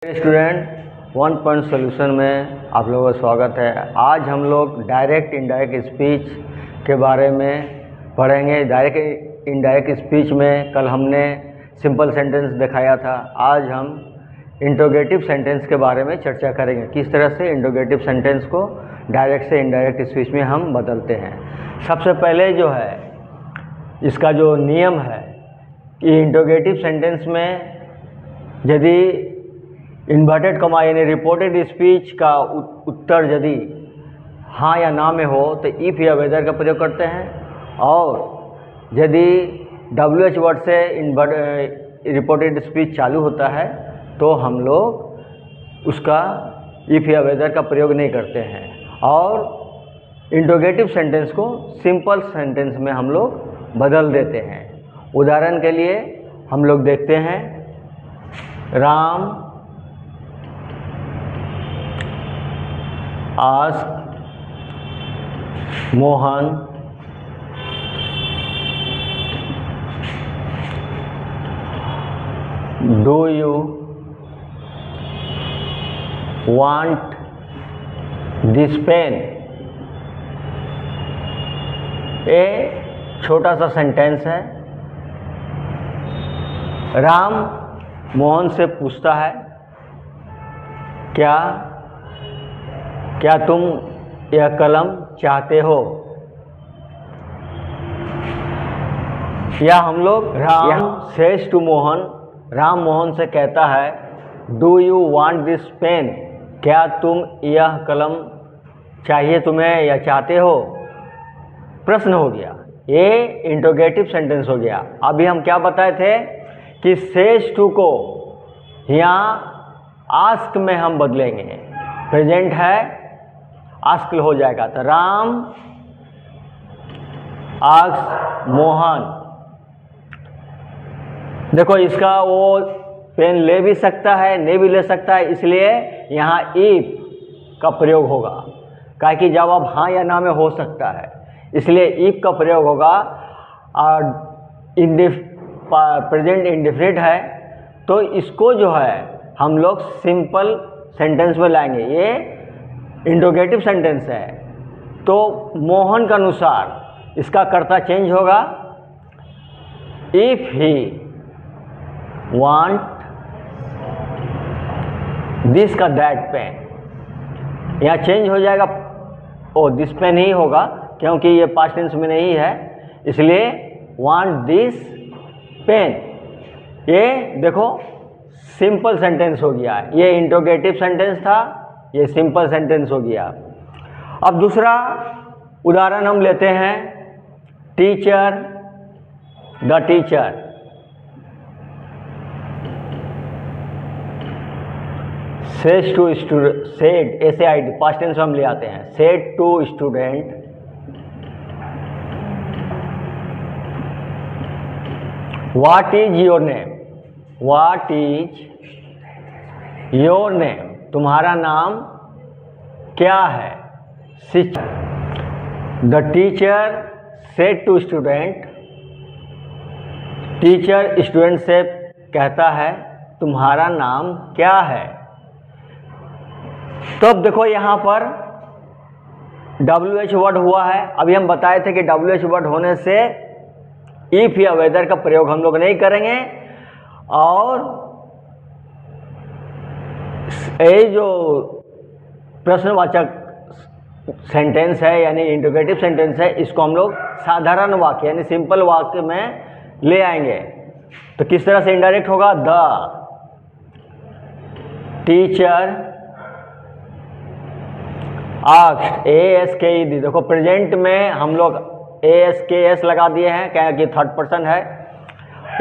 Student 1 point solution में आप लोगों का स्वागत है। आज हम लोग डायरेक्ट इनडायरेक्ट स्पीच के बारे में पढ़ेंगे। डायरेक्ट इनडायरेक्ट स्पीच में कल हमने सिंपल सेंटेंस दिखाया था। आज हम इंट्रोगेटिव सेंटेंस के बारे में चर्चा करेंगे, किस तरह से इंट्रोगेटिव सेंटेंस को डायरेक्ट से इनडायरेक्ट स्पीच में हम बदलते हैं। सबसे पहले जो है इसका जो नियम है कि इंट्रोगेटिव सेंटेंस में यदि इन्वर्टेड कॉमा यानी रिपोर्टेड स्पीच का उत्तर यदि हाँ या ना में हो तो इफ़ या वेदर का प्रयोग करते हैं, और यदि WH वर्ड से रिपोर्टेड स्पीच चालू होता है तो हम लोग उसका इफ़ या वेदर का प्रयोग नहीं करते हैं, और इंट्रोगेटिव सेंटेंस को सिंपल सेंटेंस में हम लोग बदल देते हैं। उदाहरण के लिए हम लोग देखते हैं, Ram asked Mohan do you want this pen? ये छोटा सा सेंटेंस है। राम मोहन से पूछता है, क्या तुम यह कलम चाहते हो? या हम लोग राम सेज टू मोहन, राम मोहन से कहता है, do you want this pen? क्या तुम यह कलम चाहिए तुम्हें या चाहते हो? प्रश्न हो गया, ये इंट्रोगेटिव सेंटेंस हो गया। अभी हम क्या बताए थे कि सेज टू को यहाँ आस्क में हम बदलेंगे। प्रेजेंट है, आस्क हो जाएगा। तो राम आस्क मोहन, देखो इसका वो पेन ले भी सकता है, नहीं भी ले सकता है, इसलिए यहाँ इफ का प्रयोग होगा। काहे कि जवाब हाँ या ना में हो सकता है, इसलिए इफ का प्रयोग होगा। और प्रेजेंट इंडिफिनिट है तो इसको जो है हम लोग सिंपल सेंटेंस में लाएंगे। ये इंट्रोगेटिव सेंटेंस है तो मोहन के अनुसार इसका कर्ता चेंज होगा। इफ ही वांट दिस का दैट पेन, यहाँ चेंज हो जाएगा, ओ दिस पेन ही होगा क्योंकि ये पास्ट टेंस में नहीं है, इसलिए वांट दिस पेन। ये देखो सिंपल सेंटेंस हो गया। ये इंट्रोगेटिव सेंटेंस था, ये सिंपल सेंटेंस हो गया। अब दूसरा उदाहरण हम लेते हैं, teacher the teacher. Said to student, said SAID past tense में हम ले आते हैं। Said to student, what is your name? What is your name? तुम्हारा नाम क्या है? The teacher said to student, teacher student से कहता है तुम्हारा नाम क्या है? तो अब देखो यहाँ पर WH वर्ड हुआ है। अभी हम बताए थे कि WH वर्ड होने से इफ या वेदर का प्रयोग हम लोग नहीं करेंगे, और ये जो प्रश्नवाचक सेंटेंस है यानी इंट्रोगेटिव सेंटेंस है, इसको हम लोग साधारण वाक्य यानी सिंपल वाक्य में ले आएंगे। तो किस तरह से इंडायरेक्ट होगा? The teacher asked, ASKED। देखो प्रेजेंट में हम लोग ASKS लगा दिए हैं क्या कि थर्ड पर्सन है।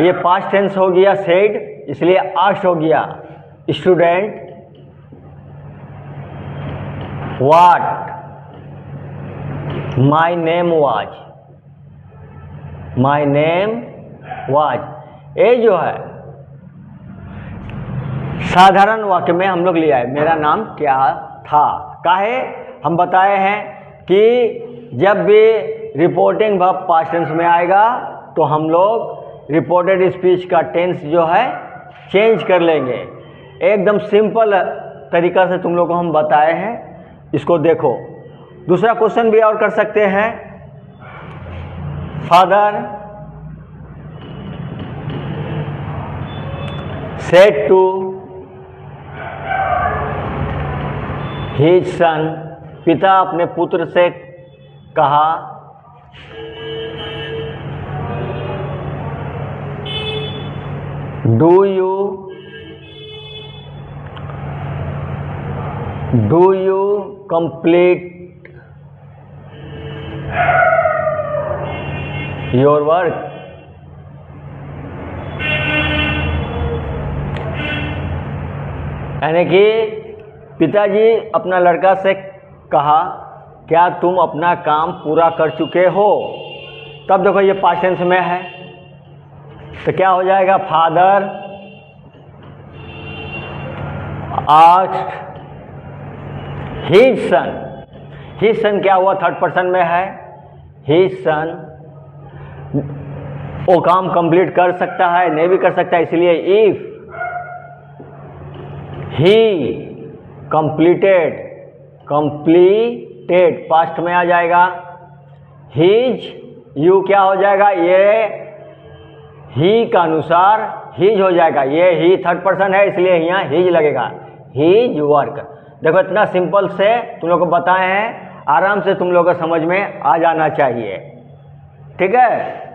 ये पास्ट टेंस हो गया सेड, इसलिए आस्क्ड हो गया। Student what my name was, my name was. ये जो है साधारण वाक्य में हम लोग ले आए, मेरा नाम क्या था। काहे हम बताए हैं कि जब भी रिपोर्टिंग वर्ब पास्ट टेंस में आएगा तो हम लोग रिपोर्टेड स्पीच का टेंस जो है चेंज कर लेंगे। एकदम सिंपल तरीका से तुम लोग को हम बताए हैं, इसको देखो। दूसरा क्वेश्चन भी और कर सकते हैं। Father said to his son, पिता अपने पुत्र से कहा, do you complete your work? यानी कि पिताजी अपना लड़का से कहा, क्या तुम अपना काम पूरा कर चुके हो? तब देखो ये पास्ट टेंस में है, तो क्या हो जाएगा? Father asked his son. His son क्या हुआ? थर्ड पर्सन में है। हिज सन वो काम कंप्लीट कर सकता है, नहीं भी कर सकता, इसलिए इफ ही कंप्लीटेड पास्ट में आ जाएगा। हिज यू क्या हो जाएगा? ये ही का अनुसार हिज हो जाएगा। ये ही थर्ड पर्सन है, इसलिए यहाँ हिज लगेगा। His work. देखो इतना सिंपल से तुम लोग को बताए हैं, आराम से तुम लोग को समझ में आ जाना चाहिए। ठीक है।